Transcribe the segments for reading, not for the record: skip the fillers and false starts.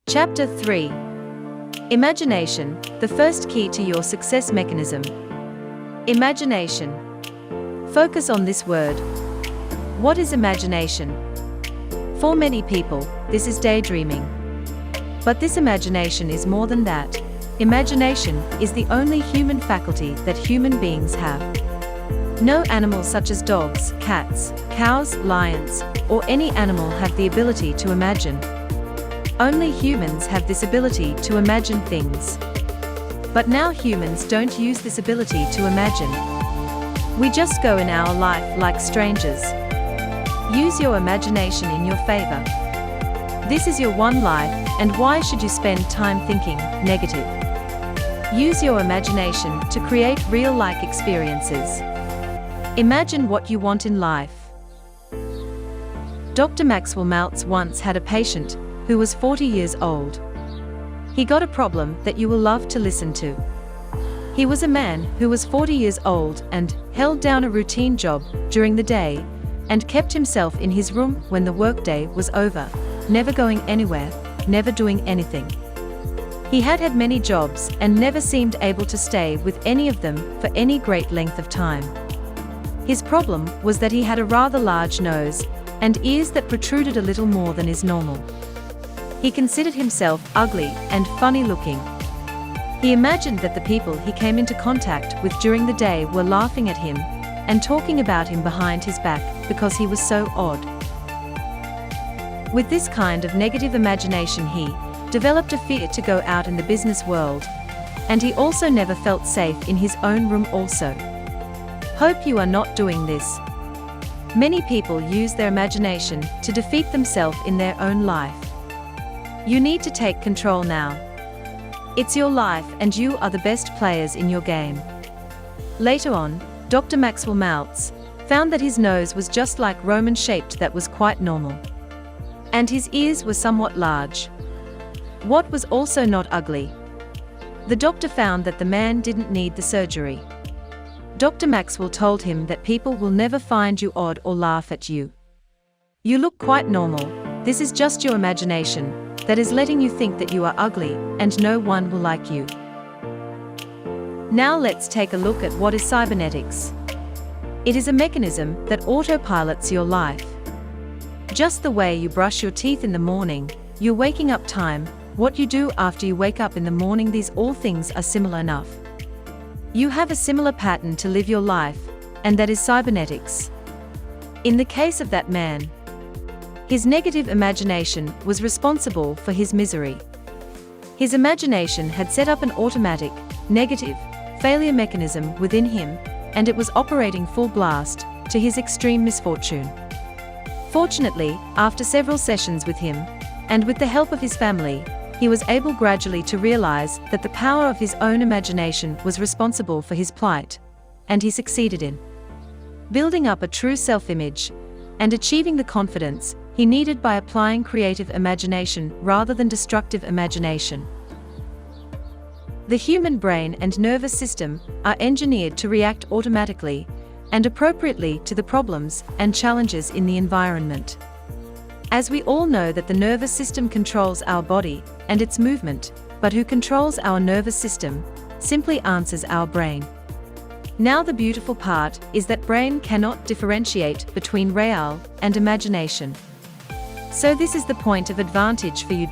Chapter 3. Imagination, the first key to your success mechanism. Imagination. Focus on this word. What is imagination? For many people, this is daydreaming. But this imagination is more than that. Imagination is the only human faculty that human beings have. No animals such as dogs, cats, cows, lions, or any animal have the ability to imagine. Only humans have this ability to imagine things. But now humans don't use this ability to imagine. We just go in our life like strangers. Use your imagination in your favor. This is your one life, and why should you spend time thinking negative? Use your imagination to create real-like experiences. Imagine what you want in life. Dr. Maxwell Maltz once had a patient who was 40 years old. He got a problem that you will love to listen to. He was a man who was 40 years old and held down a routine job during the day and kept himself in his room when the workday was over, never going anywhere, never doing anything. He had had many jobs and never seemed able to stay with any of them for any great length of time. His problem was that he had a rather large nose and ears that protruded a little more than is normal. He considered himself ugly and funny-looking. He imagined that the people he came into contact with during the day were laughing at him and talking about him behind his back because he was so odd. With this kind of negative imagination, he developed a fear to go out in the business world, and he also never felt safe in his own room also. Hope you are not doing this. Many people use their imagination to defeat themselves in their own life. You need to take control now. It's your life and you are the best players in your game. Later on, Dr. Maxwell Maltz found that his nose was just like Roman-shaped, that was quite normal. And his ears were somewhat large. What was also not ugly? The doctor found that the man didn't need the surgery. Dr. Maxwell told him that people will never find you odd or laugh at you. You look quite normal. This is just your imagination that is letting you think that you are ugly and no one will like you. Now let's take a look at what is cybernetics. It is a mechanism that autopilots your life. Just the way you brush your teeth in the morning, your waking up time, what you do after you wake up in the morning, these all things are similar enough. You have a similar pattern to live your life, and that is cybernetics. In the case of that man, his negative imagination was responsible for his misery. His imagination had set up an automatic, negative, failure mechanism within him, and it was operating full blast to his extreme misfortune. Fortunately, after several sessions with him, and with the help of his family, he was able gradually to realize that the power of his own imagination was responsible for his plight, and he succeeded in building up a true self-image and achieving the confidence he needed by applying creative imagination rather than destructive imagination. The human brain and nervous system are engineered to react automatically and appropriately to the problems and challenges in the environment. As we all know that the nervous system controls our body and its movement, but who controls our nervous system simply answers our brain. Now the beautiful part is that brain cannot differentiate between real and imagination. So this is the point of advantage for you.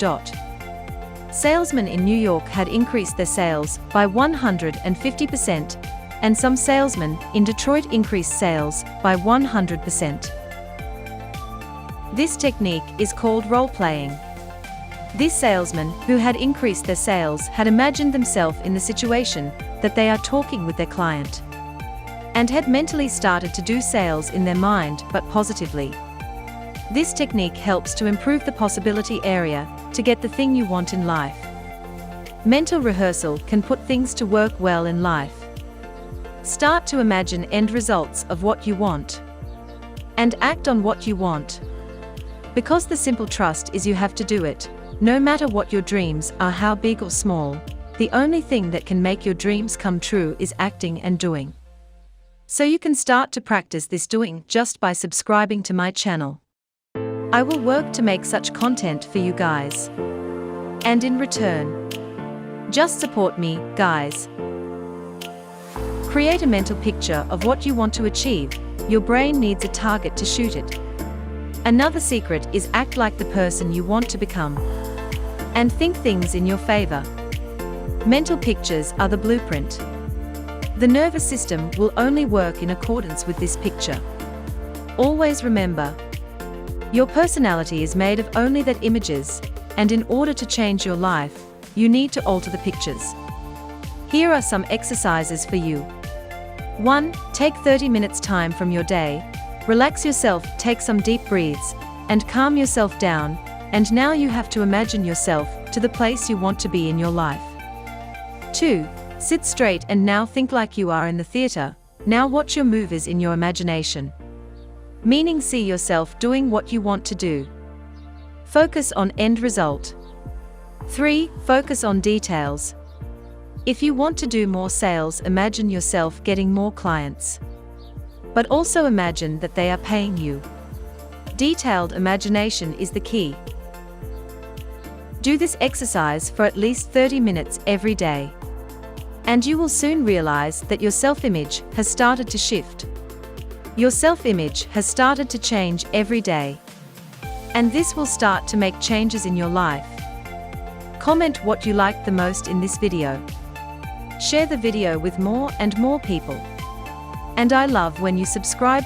Salesmen in New York had increased their sales by 150%, and some salesmen in Detroit increased sales by 100%. This technique is called role-playing. These salesmen who had increased their sales had imagined themselves in the situation that they are talking with their client, and had mentally started to do sales in their mind, but positively. This technique helps to improve the possibility area to get the thing you want in life. Mental rehearsal can put things to work well in life. Start to imagine end results of what you want, and act on what you want. Because the simple trust is you have to do it, no matter what your dreams are, how big or small. The only thing that can make your dreams come true is acting and doing. So you can start to practice this doing just by subscribing to my channel. I will work to make such content for you guys. And in return, just support me, guys. Create a mental picture of what you want to achieve. Your brain needs a target to shoot it. Another secret is act like the person you want to become. And think things in your favor. Mental pictures are the blueprint. The nervous system will only work in accordance with this picture. Always remember, your personality is made of only that images, and in order to change your life, you need to alter the pictures. Here are some exercises for you. 1. Take 30 minutes time from your day. Relax yourself, take some deep breaths, and calm yourself down, and now you have to imagine yourself to the place you want to be in your life. 2. Sit straight and now think like you are in the theater. Now watch your movies in your imagination. Meaning see yourself doing what you want to do. Focus on end result. 3. Focus on details. If you want to do more sales, imagine yourself getting more clients. But also imagine that they are paying you. Detailed imagination is the key. Do this exercise for at least 30 minutes every day. And you will soon realize that your self-image has started to shift. Your self-image has started to change every day. And this will start to make changes in your life. Comment what you liked the most in this video. Share the video with more and more people. And I love when you subscribe